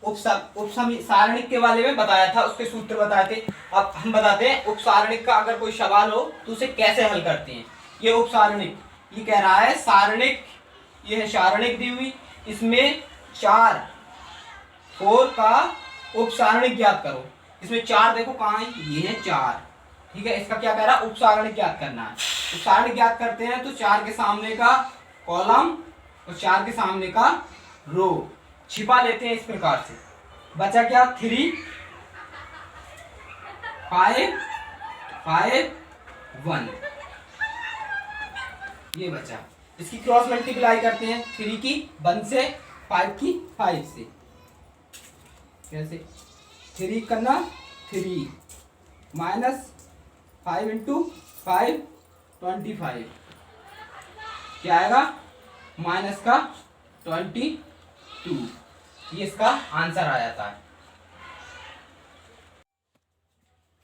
सारणिक के बारे में बताया था, उसके सूत्र बताए थे। अब हम बताते हैं उपसारणिक का अगर कोई सवाल हो तो उसे कैसे हल करते हैं। ये उपसारणिक, ये कह रहा है सारणिक, ये है सारणिक दी हुई, इसमें 4 4 का उपसारणिक ज्ञात करो। इसमें 4 देखो कहाँ है, ये है 4, ठीक है। इसका क्या कह रहा है, उपसारणिक ज्ञात करना है। उपसारणिक ज्ञात करते हैं तो 4 के सामने का कॉलम और 4 के सामने का रो छिपा लेते हैं इस प्रकार से। बचा क्या, 3 5 5 1, ये बचा। इसकी क्रॉस मल्टीप्लाई करते हैं, 3 की 1 से, 5 की 5 से। कैसे, 3 करना 3 माइनस 5 इंटू 5 25, क्या आएगा माइनस का 22, ये इसका आंसर आ जाता है।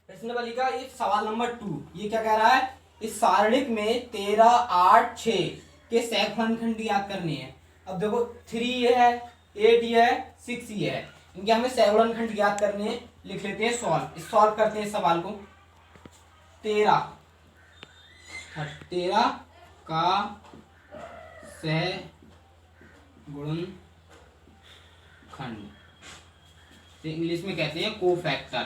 प्रश्न का ये सवाल नंबर 2, ये क्या कह रहा है, इस सारणिक में 13 8 6 के सेकंड याद करने हैं। अब देखो 3 ये है, 8 ये है, 6 ये है, इनके हमें सेकंड याद करने हैं। लिख लेते हैं सॉल्व करते हैं इस सवाल को। 13 का गुणनखंड, इंग्लिश में कहते हैं कोफैक्टर।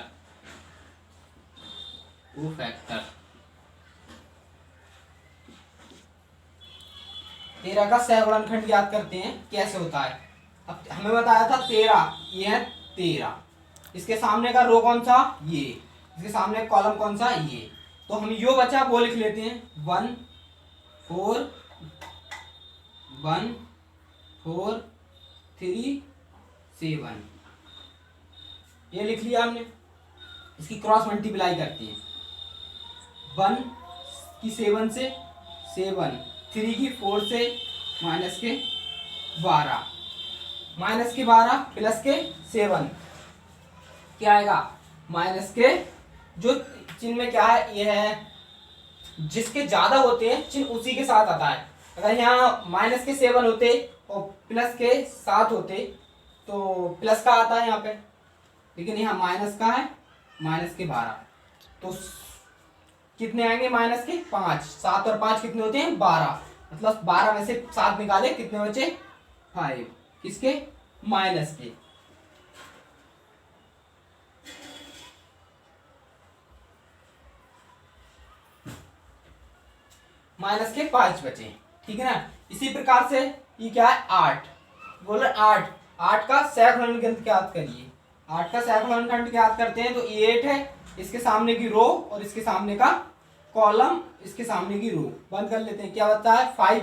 13 का सहगुणनखंड याद करते हैं, कैसे होता है। अब हमें बताया था 13, ये है 13, इसके सामने का रो कौन सा, ये, इसके सामने कॉलम कौन सा, ये, तो हम यो बचा वो लिख लेते हैं 1 4 1 4 3 7, ये लिख लिया हमने। इसकी क्रॉस मल्टीप्लाई करते हैं, 1 की 7 से 7, 3 की 4 से माइनस के 12, माइनस के 12 प्लस के 7, क्या आएगा माइनस के, जो चिन्ह में क्या है, ये है जिसके ज्यादा होते हैं चिन्ह उसी के साथ आता है। अगर यहाँ माइनस के 7 होते और प्लस के 7 होते तो प्लस का आता है यहाँ पे, लेकिन यहाँ माइनस का है, माइनस के 12, तो कितने आएंगे माइनस के 5, 7 और 5 कितने होते हैं 12, मतलब 12 में से 7 निकाले कितने बचे 5, किसके माइनस के। माइनस के 5 बचे, ठीक है ना। इसी प्रकार से ये क्या है 8, बोले 8 का सहगुणनखंड याद करिए। 8 का सहगुणनखंड याद करते हैं तो 8 है, इसके सामने की रो और इसके सामने का कॉलम, इसके सामने की रो बंद कर लेते हैं, क्या बचता है 5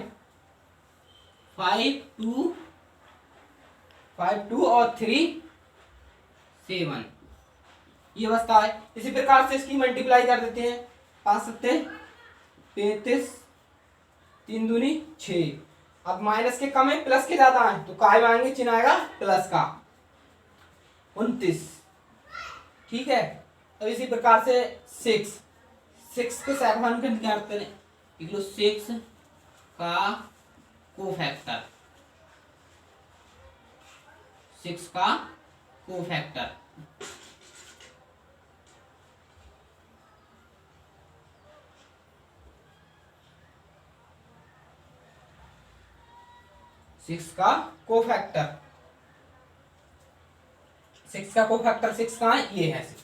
2 और 3 7, ये बचता है। इसी प्रकार से इसकी मल्टीप्लाई कर देते हैं, 5 7 35, 3 दूनी 6। अब माइनस के कम है प्लस के ज्यादा है तो काय में आएंगे, चिन्ह आएगा प्लस का, 29, ठीक है। अब इसी प्रकार से 6 के सहगुणनखंड याद करें, 6 का कोफैक्टर, 6 का कोफैक्टर, सिक्स का कोफैक्टर, 6 का कोफैक्टर 6 कहाँ है, ये है 6।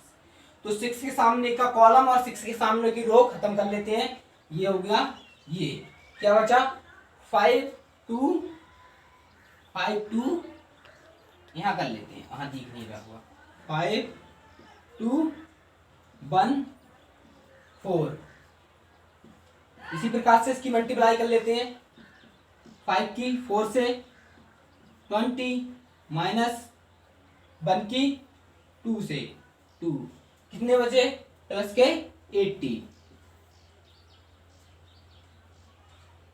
तो 6 के सामने का कॉलम और 6 के सामने की रो खत्म कर लेते हैं, ये हो गया, ये क्या बचा 5 2 यहाँ कर लेते हैं, वहां दिख नहीं रहा हुआ, 5 2 1 4। इसी प्रकार से इसकी मल्टीप्लाई कर लेते हैं, 5 की 4 से 20 माइनस 1 की 2 से 2, कितने बचे प्लस के 80,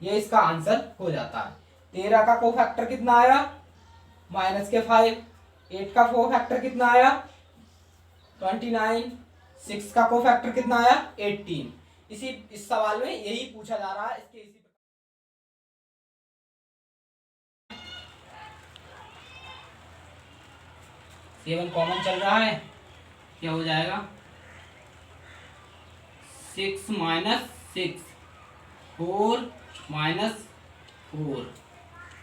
ये इसका आंसर हो जाता है। 13 का कोफैक्टर कितना आया माइनस के 5, 8 का कोफैक्टर कितना आया 29, 6 का कोफैक्टर कितना आया 18। इस सवाल में यही पूछा जा रहा है, इसके इसी 7 कॉमन चल रहा है, क्या हो जाएगा 6 माइनस 6, 4 माइनस 4,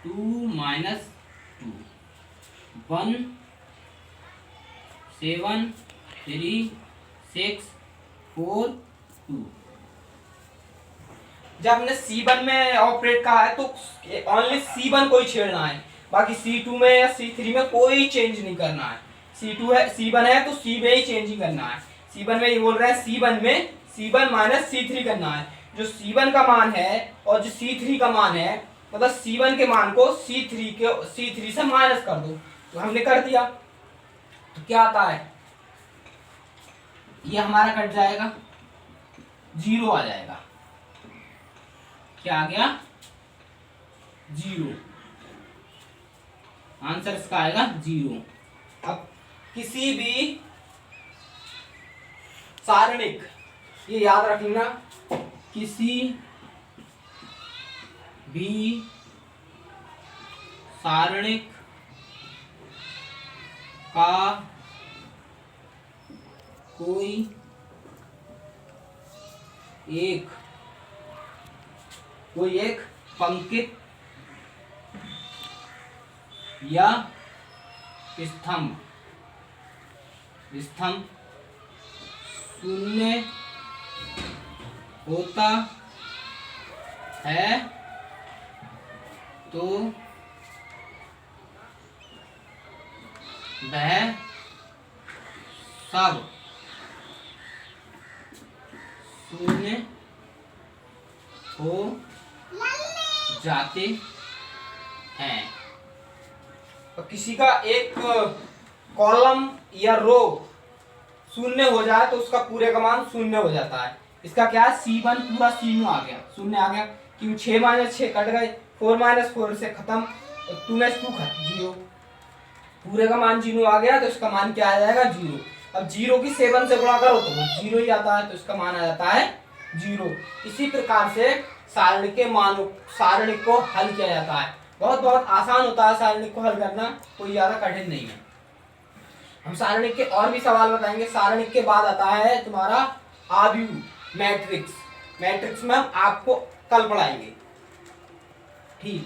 2 माइनस 2, 1 7 3 6 4 2। जब हमने C1 में ऑपरेट कहा है तो ओनली C1 को ही छेड़ना है, बाकी C2 में या C3 में कोई चेंज नहीं करना है। C2 है, C1 है तो C में ही चेंज ही करना है। C1 में ये बोल रहा है C1 में C1 माइनस C3 करना है। जो C1 का मान है और जो C3 का मान है, मतलब C1 के मान को C3 से माइनस कर दो, तो हमने कर दिया। तो क्या आता है, ये हमारा कट जाएगा, 0 आ जाएगा। क्या आ गया 0, आंसर इसका आएगा 0। अब किसी भी सारणिक, ये याद रखना, किसी भी सारणिक का कोई एक पंक्ति या स्तंभ शून्य होता है तो वह सब शून्य हो जाते हैं। और किसी का एक कॉलम या रो शून्य हो जाए तो उसका पूरे का मान शून्य हो जाता है। इसका क्या है, C1 पूरा शून्य आ गया, क्योंकि 6 माइनस 6 कट गए, 4 माइनस 4 से खत्म, 2 में 2 खत्म, 0, पूरे का मान 0 आ गया, तो इसका मान क्या आ जाएगा 0। अब 0 की 7 से गुणा करो तो 0 ही आता है, तो इसका मान आ जाता है 0। इसी प्रकार से सारणिक को हल किया जाता है। बहुत आसान होता है सारणिक को हल करना, कोई ज्यादा कठिन नहीं है। हम सारणिक के और भी सवाल बताएंगे। सारणिक के बाद आता है तुम्हारा आव्यूह, मैट्रिक्स में हम आपको कल पढ़ाएंगे। ठीक।